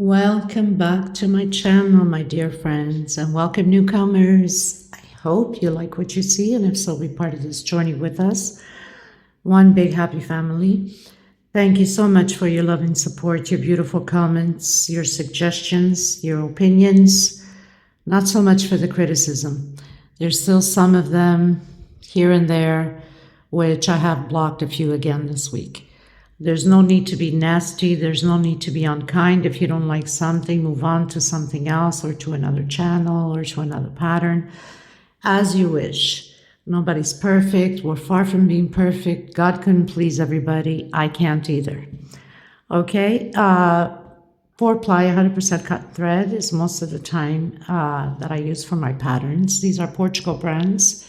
Welcome back to my channel, my dear friends, and welcome newcomers. I hope you like what you see, and if so, be part of this journey with us. One big happy family. Thank you so much for your love and support, your beautiful comments, your suggestions, your opinions. Not so much for the criticism. There's still some of them here and there, which I have blocked a few again this week. There's no need to be nasty. There's no need to be unkind. If you don't like something, move on to something else or to another channel or to another pattern, as you wish. Nobody's perfect. We're far from being perfect. God couldn't please everybody. I can't either. Okay. 4-ply 100% cut thread is most of the time that I use for my patterns. These are Portugal brands.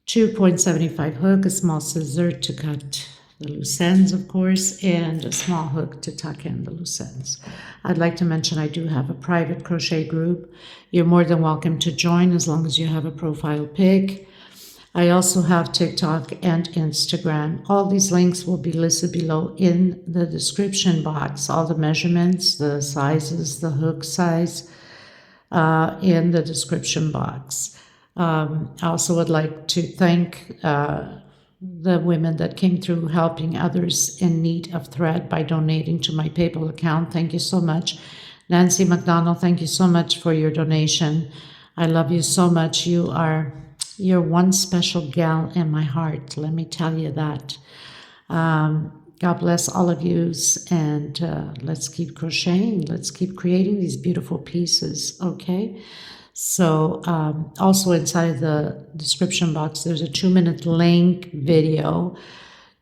2.75 hook, a small scissor to cut the loose ends, of course, and a small hook to tuck in the loose ends. I'd like to mention I do have a private crochet group. You're more than welcome to join as long as you have a profile pic. I also have TikTok and Instagram. All these links will be listed below in the description box. All the measurements, the sizes, the hook size in the description box. I also would like to thank the women that came through helping others in need of thread by donating to my PayPal account. Thank you so much. Nancy McDonald, thank you so much for your donation. I love you so much. You're one special gal in my heart. Let me tell you that. God bless all of you, and let's keep crocheting. Let's keep creating these beautiful pieces, okay? So also inside the description box, there's a 2-minute link video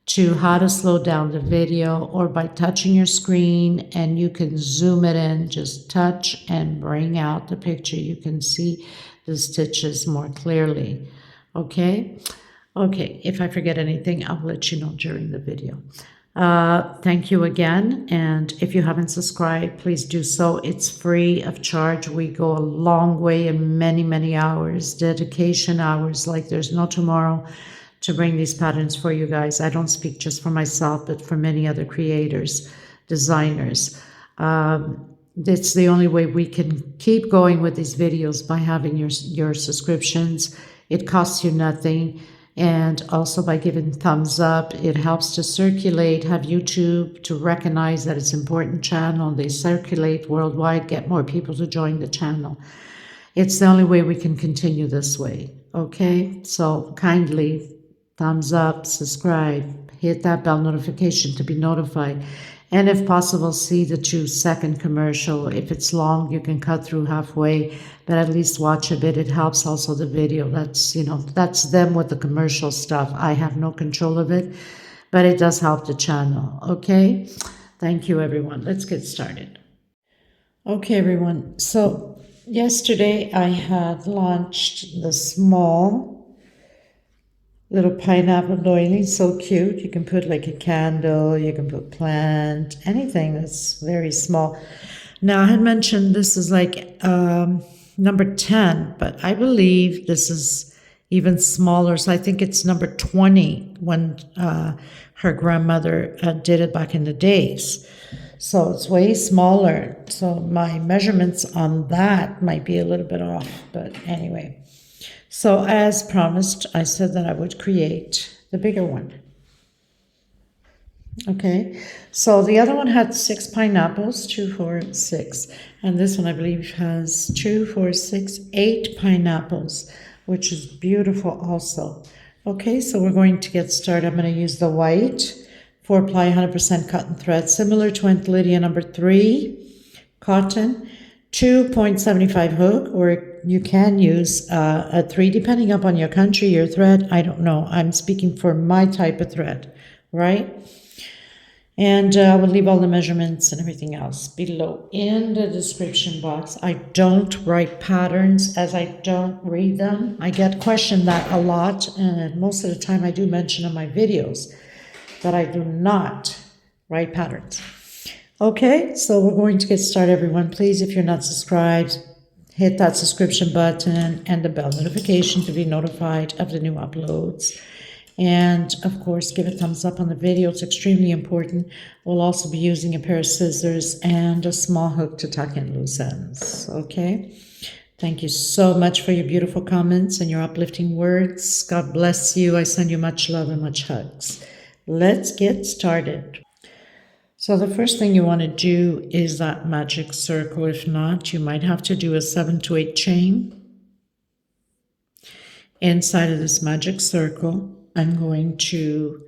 to how to slow down the video, or by touching your screen and you can zoom it in, just touch and bring out the picture. You can see the stitches more clearly. Okay. If I forget anything, I'll let you know during the video. Thank you again, and if you haven't subscribed, please do so. It's free of charge. We go a long way in many hours, dedication hours like there's no tomorrow, to bring these patterns for you guys. I don't speak just for myself, but for many other creators, designers. It's the only way we can keep going with these videos, by having your subscriptions. It costs you nothing. And also by giving thumbs up, it helps to circulate, have YouTube to recognize that it's an important channel. They circulate worldwide, get more people to join the channel. It's the only way we can continue this way, okay? So kindly thumbs up, subscribe, hit that bell notification to be notified. And if possible, see the 2-second commercial. If it's long, you can cut through halfway, but at least watch a bit. It helps also the video. That's them with the commercial stuff. I have no control of it, but it does help the channel, okay? Thank you, everyone. Let's get started. Okay, everyone. So yesterday I had launched the small little pineapple doily. So cute. You can put like a candle, you can put plant, anything that's very small. Now, I had mentioned this is like number 10, but I believe this is even smaller. So I think it's number 20 when her grandmother did it back in the days. So it's way smaller. So my measurements on that might be a little bit off, but anyway. So as promised, I said that I would create the bigger one. Okay, so the other one had 6 pineapples, 2, 4, 6. And this one, I believe, has 2, 4, 6, 8 pineapples, which is beautiful also. Okay, so we're going to get started. I'm going to use the white 4-ply 100% cotton thread, similar to Aunt Lydia number 3, cotton, 2.75 hook, or you can use a 3, depending upon your country, your thread. I don't know. I'm speaking for my type of thread, right? And I will leave all the measurements and everything else below in the description box. I don't write patterns as I don't read them. I get questioned that a lot, and most of the time I do mention in my videos that I do not write patterns. Okay, so we're going to get started, everyone. Please, if you're not subscribed, hit that subscription button and the bell notification to be notified of the new uploads. And of course, give a thumbs up on the video. It's extremely important. We'll also be using a pair of scissors and a small hook to tuck in loose ends. Okay? Thank you so much for your beautiful comments and your uplifting words. God bless you. I send you much love and much hugs. Let's get started. So the first thing you want to do is that magic circle. If not, you might have to do a 7 to 8 chain. Inside of this magic circle, I'm going to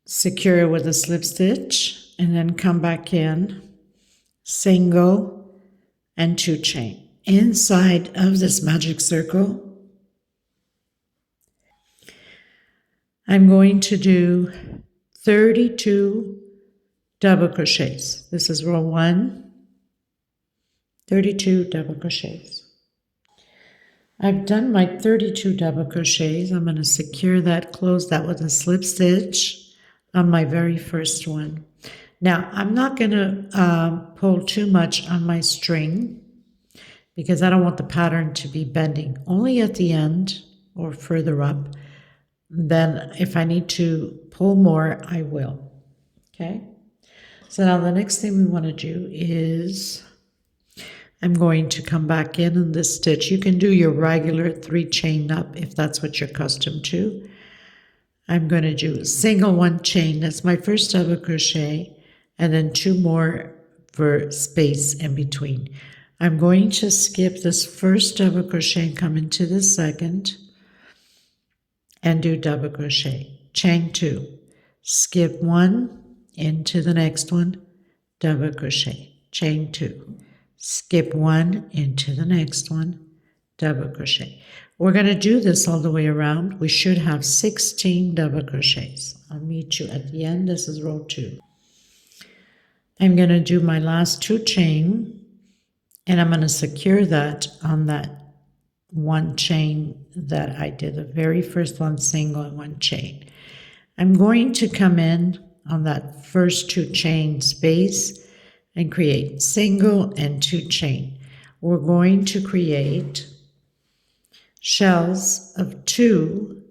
secure it with a slip stitch and then come back in, single and 2 chain. Inside of this magic circle, I'm going to do 32 double crochets. This is row 1, 32 double crochets. I've done my 32 double crochets. I'm going to secure that, close that with a slip stitch on my very first one. Now, I'm not going to pull too much on my string because I don't want the pattern to be bending. Only at the end or further up. Then if I need to pull more, I will. Okay? So now the next thing we want to do is I'm going to come back in this stitch. You can do your regular 3 chain up if that's what you're accustomed to. I'm going to do a single 1 chain. That's my first double crochet, and then 2 more for space in between. I'm going to skip this first double crochet and come into the second and do double crochet. Chain 2, skip 1 into the next one, double crochet, chain 2. Skip 1 into the next one, double crochet. We're going to do this all the way around. We should have 16 double crochets. I'll meet you at the end. This is row 2. I'm going to do my last 2 chain, and I'm going to secure that on that 1 chain that I did, the very first one, single and 1 chain. I'm going to come in on that first 2 chain space and create single and 2 chain. We're going to create shells of 2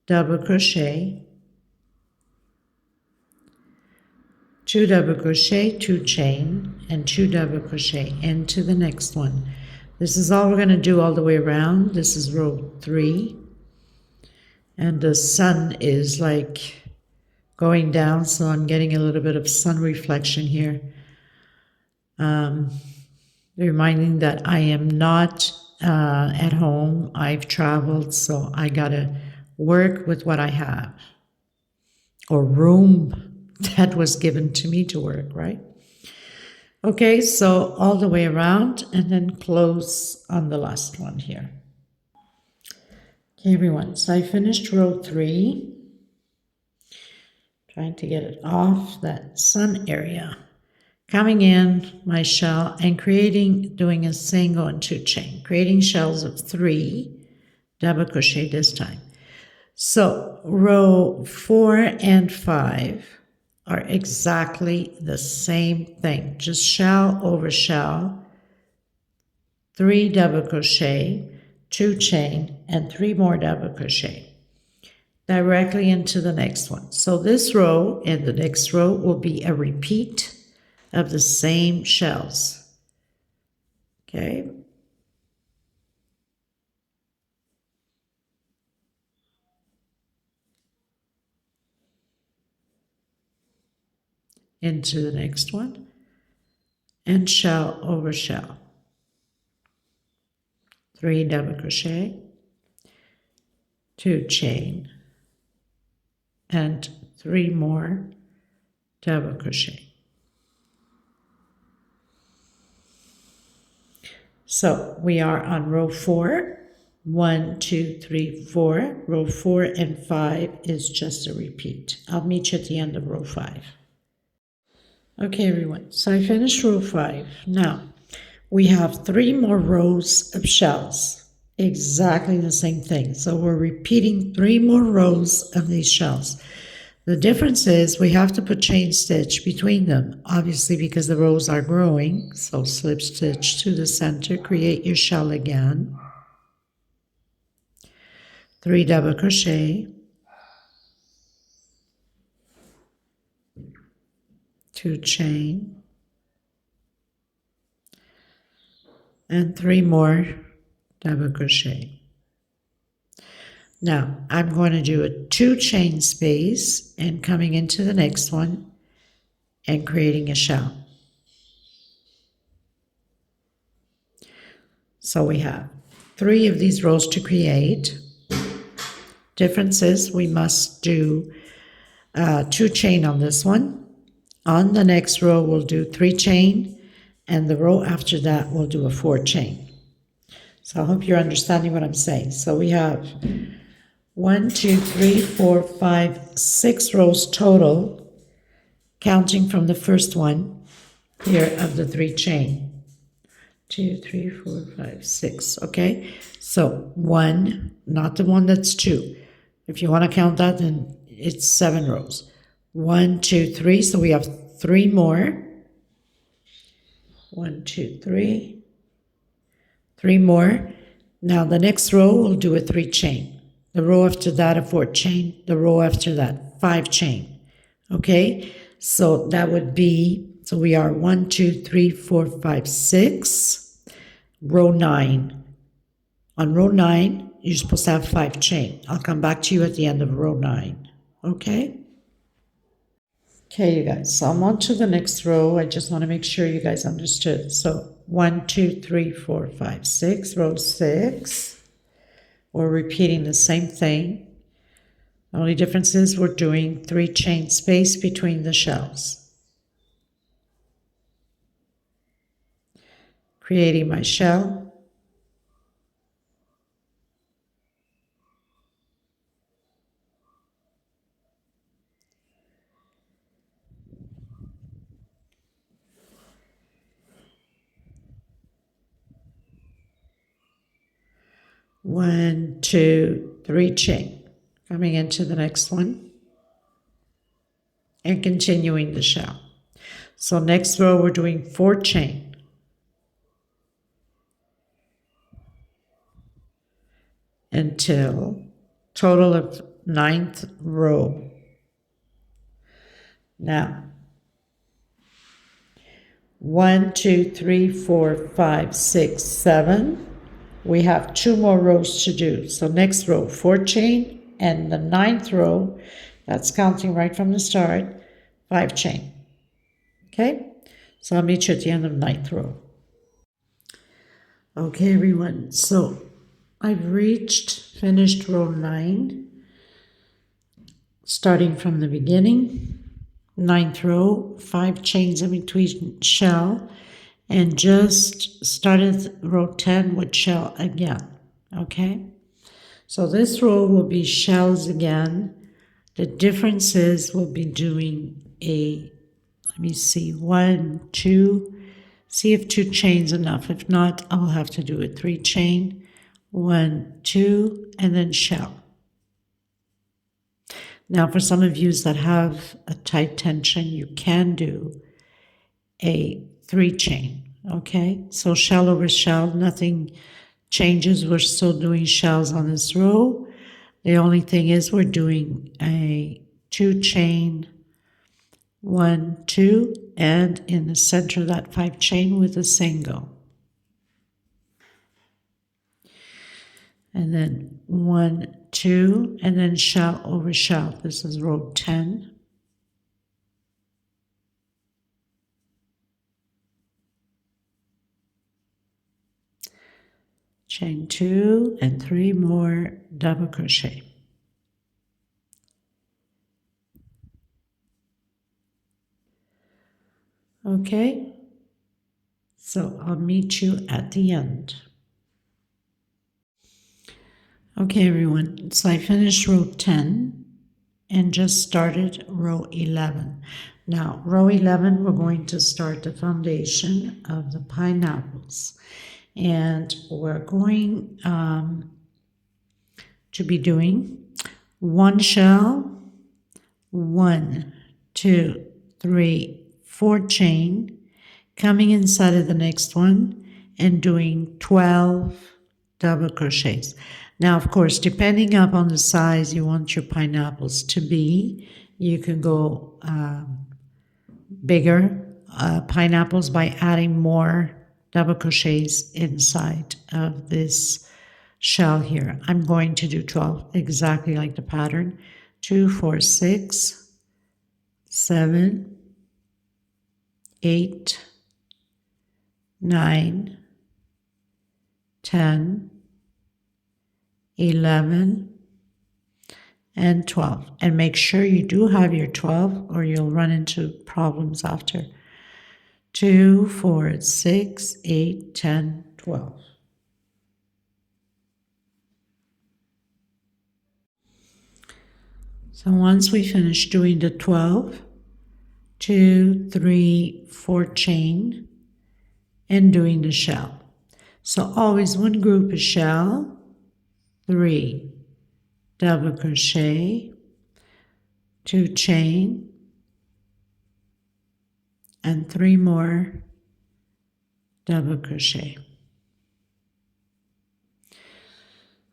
double crochet, 2 double crochet, 2 chain, and 2 double crochet into the next one. This is all we're going to do all the way around. This is row 3, and the sun is like going down, so I'm getting a little bit of sun reflection here. Reminding that I am not at home. I've traveled, so I gotta work with what I have, or room that was given to me to work, right? Okay, so all the way around and then close on the last one here. Okay, everyone, so I finished row 3. Trying to get it off that sun area. Coming in my shell and doing a single and 2 chain, creating shells of 3 double crochet this time. So row 4 and 5 are exactly the same thing, just shell over shell, 3 double crochet, 2 chain, and 3 more double crochet directly into the next one. So this row and the next row will be a repeat of the same shells. Okay. Into the next one, and shell over shell. 3 double crochet, 2 chain, and 3 more double crochet. So we are on row 4. 1, 2, 3, 4. Row 4 and 5 is just a repeat. I'll meet you at the end of row 5. Okay, everyone, so I finished row 5. Now, we have 3 more rows of shells. Exactly the same thing. So we're repeating 3 more rows of these shells. The difference is we have to put chain stitch between them, obviously because the rows are growing. So slip stitch to the center, create your shell again. 3 double crochet, 2 chain, and 3 more double crochet. Now I'm going to do a 2 chain space and coming into the next one and creating a shell. So we have 3 of these rows to create. Difference is we must do 2 chain on this one. On the next row we'll do 3 chain, and the row after that we'll do a 4 chain. So I hope you're understanding what I'm saying. So we have 1, 2, 3, 4, 5, 6 rows total, counting from the first one here of the 3 chain. 2, 3, 4, 5, 6. Okay, so 1, not the one that's 2. If you want to count that, then it's 7 rows. 1, 2, 3. So we have 3 more. 1, 2, 3. 3 more. Now the next row we'll do a 3 chain. The row after that a 4 chain. The row after that 5 chain. Okay, so that would be, so we are 1, 2, 3, 4, 5, 6. Row 9. On row 9, you're supposed to have 5 chain. I'll come back to you at the end of row 9. Okay? Okay, you guys. So I'm on to the next row. I just want to make sure you guys understood. So 1, 2, 3, 4, 5, 6. Row 6. We're repeating the same thing. The only difference is we're doing 3 chain space between the shells. Creating my shell. One, 2, 3 chain. Coming into the next one and continuing the shell. So next row we're doing 4 chain. Until total of 9th row. Now 1, 2, 3, 4, 5, 6, 7. We have 2 more rows to do. So next row 4 chain, and the 9th row, that's counting right from the start, 5 chain. Okay, so I'll meet you at the end of 9th row. Okay, everyone, so I've finished row 9, starting from the beginning, 9th row, 5 chains in between shell, and just started row 10 with shell again. Okay, so this row will be shells again. The difference is we'll be doing a, let me see, 1, 2, see if 2 chains enough. If not, I'll have to do a 3 chain, 1, 2, and then shell. Now for some of you that have a tight tension, you can do a 3 chain. Okay, so shell over shell, nothing changes. We're still doing shells on this row. The only thing is we're doing a 2 chain, 1, 2, and in the center of that 5 chain with a single. And then 1, 2, and then shell over shell. This is row 10. Chain 2 and 3 more double crochet. Okay, so I'll meet you at the end. Okay, everyone, so I finished row 10 and just started row 11. Now, row 11, we're going to start the foundation of the pineapples. And we're going to be doing 1 shell, 1, 2, 3, 4 chain, coming inside of the next one and doing 12 double crochets. Now, of course, depending upon the size you want your pineapples to be, you can go bigger pineapples by adding more double crochets inside of this shell here. I'm going to do 12 exactly like the pattern. 2, 4, 6, 7, 8, 9, 10, 11, and 12. And make sure you do have your 12 or you'll run into problems after. 2, 4, 6, 8, 10, 12. So once we finish doing the 12, 2, 3, 4 chain and doing the shell. So always one group of shell, 3 double crochet, 2 chain, and 3 more double crochet.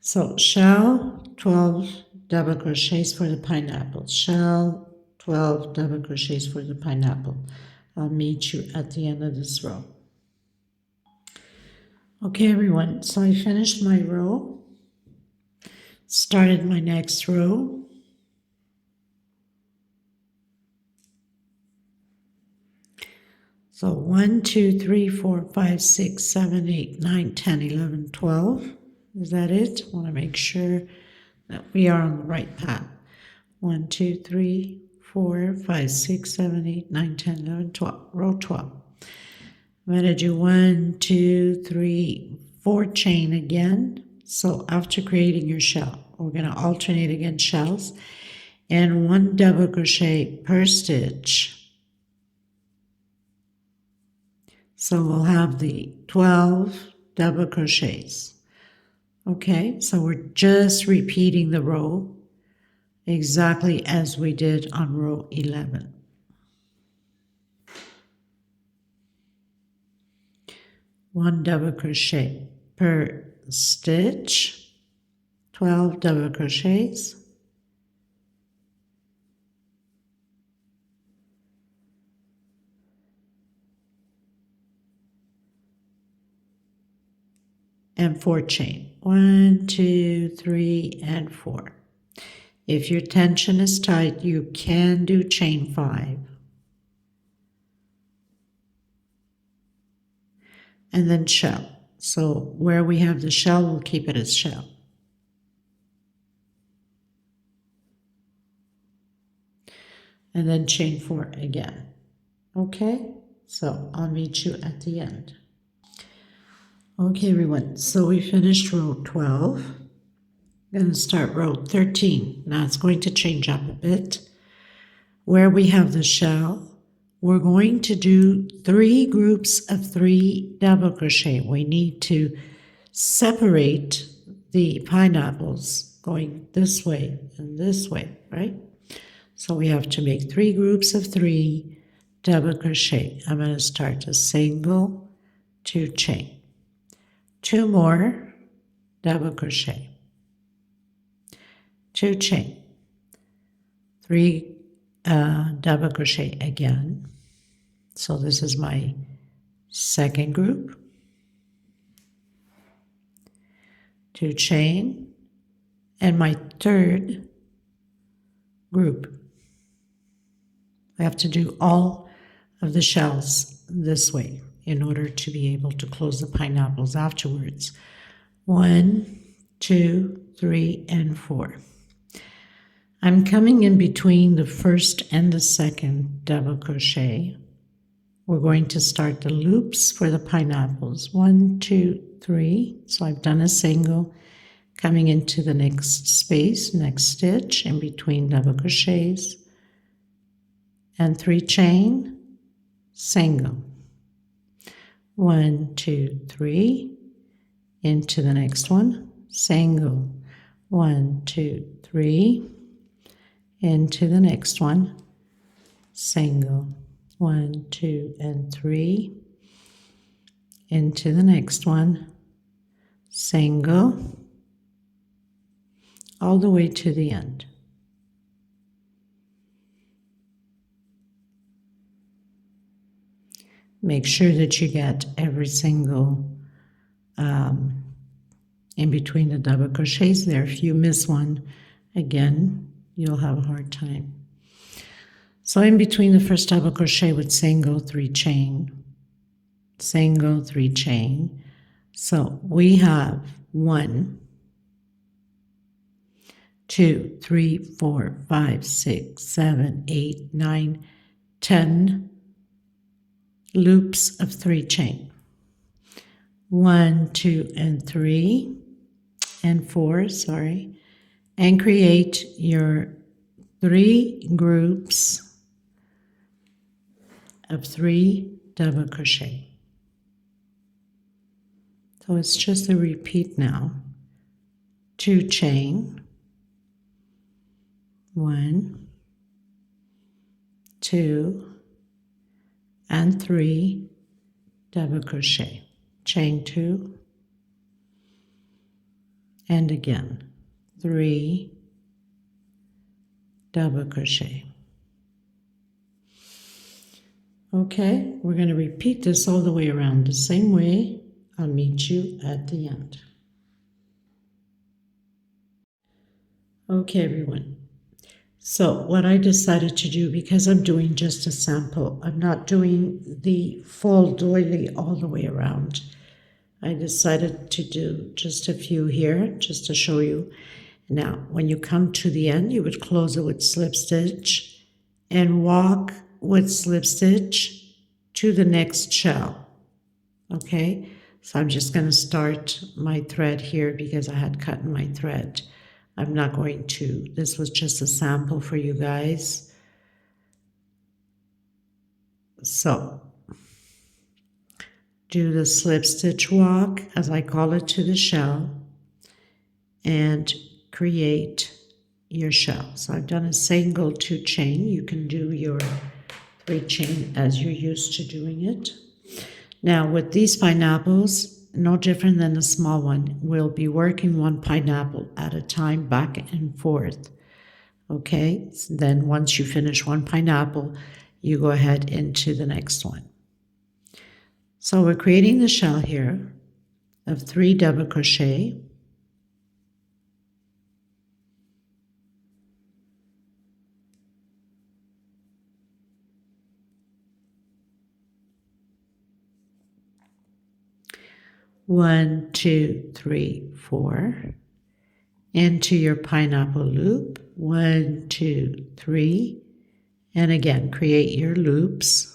So shell, 12 double crochets for the pineapple. Shell, 12 double crochets for the pineapple. I'll meet you at the end of this row. Okay, everyone, so I finished my row, started my next row. So 1, 2, 3, 4, 5, 6, 7, 8, 9, 10, 11, 12. Is that it? I want to make sure that we are on the right path. 1, 2, 3, 4, 5, 6, 7, 8, 9, 10, 11, 12. Row 12. I'm going to do 1, 2, 3, 4 chain again. So after creating your shell, we're going to alternate again shells and 1 double crochet per stitch. So we'll have the 12 double crochets. Okay, so we're just repeating the row exactly as we did on row 11. One double crochet per stitch, 12 double crochets. And 4 chain. 1, 2, 3, and 4. If your tension is tight, you can do chain 5. And then shell. So where we have the shell, we'll keep it as shell. And then chain 4 again. Okay, so I'll meet you at the end. Okay, everyone, so we finished row 12. I'm going to start row 13. Now it's going to change up a bit. Where we have the shell, we're going to do 3 groups of 3 double crochet. We need to separate the pineapples going this way and this way, right? So we have to make 3 groups of 3 double crochet. I'm going to start a single, 2 chain. 2 more double crochet, 2 chain, 3 double crochet again. So this is my second group, 2 chain, and my third group. I have to do all of the shells this way in order to be able to close the pineapples afterwards. 1, 2, 3, and 4. I'm coming in between the first and the second double crochet. We're going to start the loops for the pineapples. 1, 2, 3. So I've done a single, coming into the next space, next stitch, in between double crochets, and 3 chain, single. 1, 2, 3, into the next one, single. 1, 2, 3, into the next one, single. 1, 2, and 3, into the next one, single, all the way to the end. Make sure that you get every single in between the double crochets there. If you miss one, again, you'll have a hard time. So in between the first double crochet with single, 3 chain, single, 3 chain. So we have 1, 2, 3, 4, 5, 6, 7, 8, 9, 10 loops of 3 chain. 1, 2, and 3, and 4, sorry, and create your 3 groups of 3 double crochet. So it's just a repeat now. 2 chain, 1, 2, and 3 double crochet. Chain 2, and again 3 double crochet. Okay, we're going to repeat this all the way around the same way. I'll meet you at the end. Okay, everyone. So what I decided to do, because I'm doing just a sample, I'm not doing the full doily all the way around. I decided to do just a few here, just to show you. Now, when you come to the end, you would close it with slip stitch and walk with slip stitch to the next shell. Okay, so I'm just going to start my thread here because I had cut my thread. I'm not going to, this was just a sample for you guys. So, do the slip stitch walk, as I call it, to the shell, and create your shell. So I've done a single 2 chain. You can do your 3 chain as you're used to doing it. Now with these pineapples, no different than the small one, we'll be working 1 pineapple at a time, back and forth. Okay, so then once you finish 1 pineapple, you go ahead into the next one. So we're creating the shell here of 3 double crochet. One, 2, 3, 4. Into your pineapple loop. 1, 2, 3. And again, create your loops.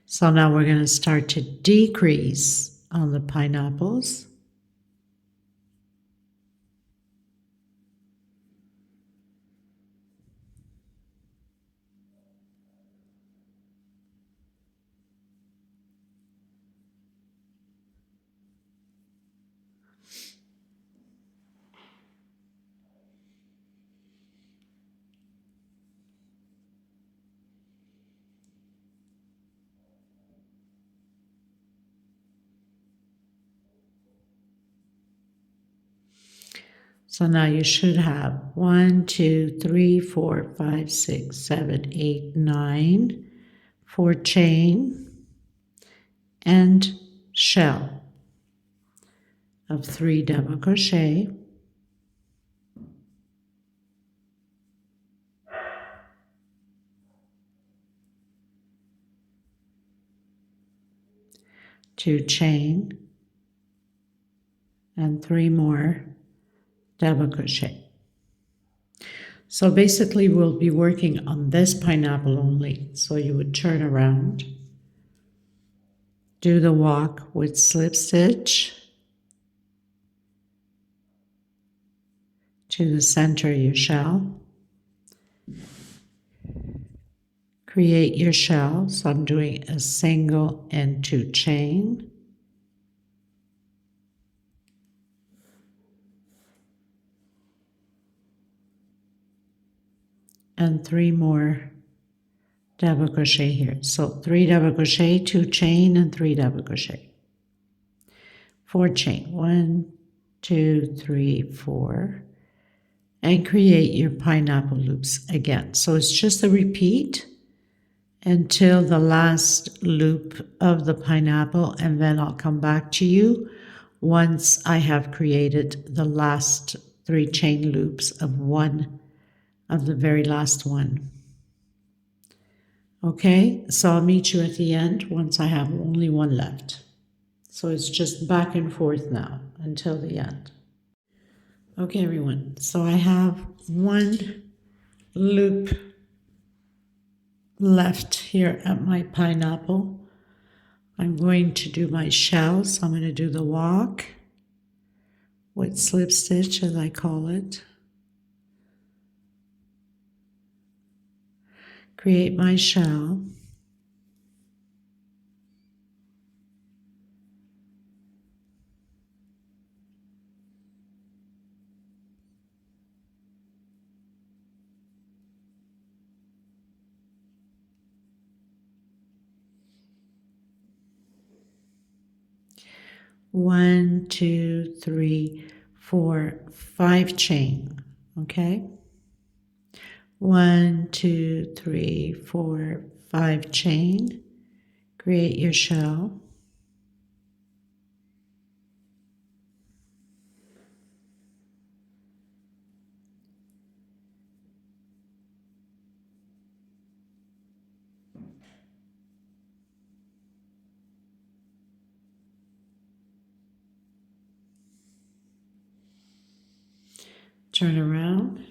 So now we're going to start to decrease on the pineapples. So now you should have 1, 2, 3, 4, 5, 6, 7, 8, 9, 4 chain and shell of 3 double crochet. Two chain and 3 more double crochet. So basically we'll be working on this pineapple only. So you would turn around, do the walk with slip stitch to the center of your shell, create your shell. So I'm doing a single and 2 chain, and 3 more double crochet here. So 3 double crochet, 2 chain, and 3 double crochet. 4 chain, 1, 2, 3, 4, and create your pineapple loops again. So it's just a repeat, until the last loop of the pineapple, and then I'll come back to you once I have created the last 3 chain loops of the very last one. Okay, so I'll meet you at the end once I have only one left. So it's just back and forth now until the end. Okay, everyone, so I have one loop left here at my pineapple. I'm going to do my shell, so I'm going to do the walk with slip stitch, as I call it. Create my shell. One, two, three, 4, 5 chain, okay? 1, 2, 3, 4, 5 chain. Create your shell. Turn around.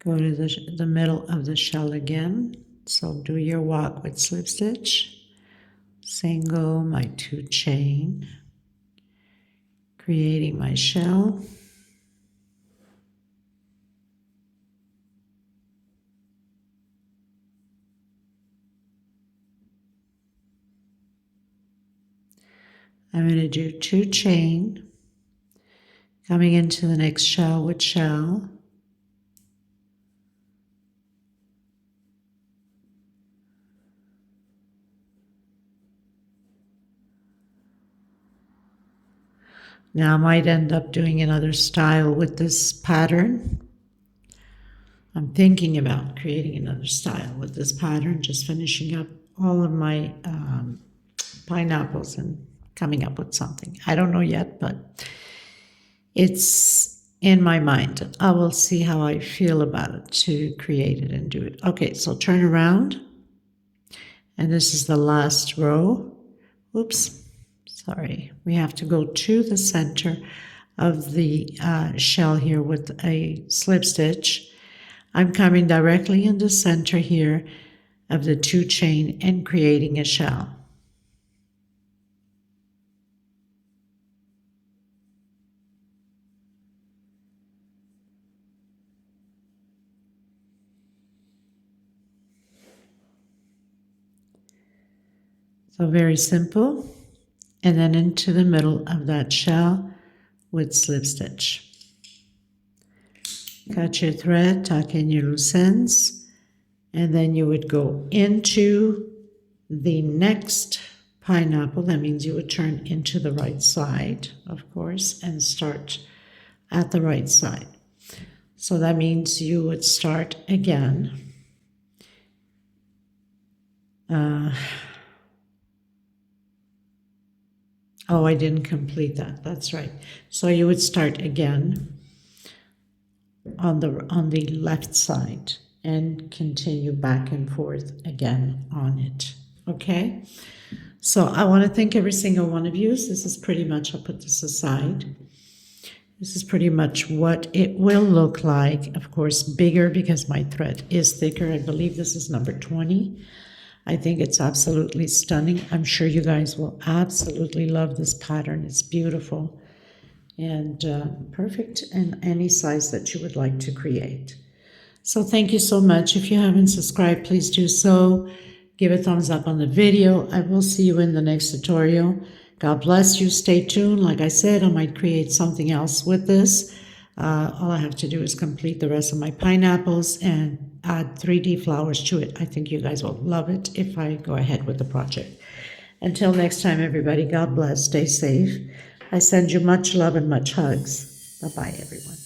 Go to the middle of the shell again. So do your walk with slip stitch. Single, my 2 chain. Creating my shell. I'm going to do 2 chain, coming into the next shell with shell. Now I might end up doing another style with this pattern. I'm thinking about creating another style with this pattern, just finishing up all of my pineapples and coming up with something. I don't know yet, but it's in my mind. I will see how I feel about it to create it and do it. Okay, so turn around. And this is the last row. Oops, sorry. We have to go to the center of the shell here with a slip stitch. I'm coming directly in the center here of the 2 chain and creating a shell. So very simple. And then into the middle of that shell with slip stitch. Cut your thread, tuck in your loose ends, and then you would go into the next pineapple. That means you would turn into the right side, of course, and start at the right side. So that means you would start again. Oh, I didn't complete that. That's right. So you would start again on the left side and continue back and forth again on it. Okay? So I want to thank every single one of you. This is pretty much, I'll put this aside. This is pretty much what it will look like. Of course, bigger because my thread is thicker. I believe this is number 20. I think it's absolutely stunning. I'm sure you guys will absolutely love this pattern. It's beautiful and perfect in any size that you would like to create. So thank you so much. If you haven't subscribed, please do so. Give a thumbs up on the video. I will see you in the next tutorial. God bless you. Stay tuned. Like I said, I might create something else with this. All I have to do is complete the rest of my pineapples and add 3D flowers to it. I think you guys will love it if I go ahead with the project. Until next time, everybody, God bless. Stay safe. I send you much love and much hugs. Bye-bye, everyone.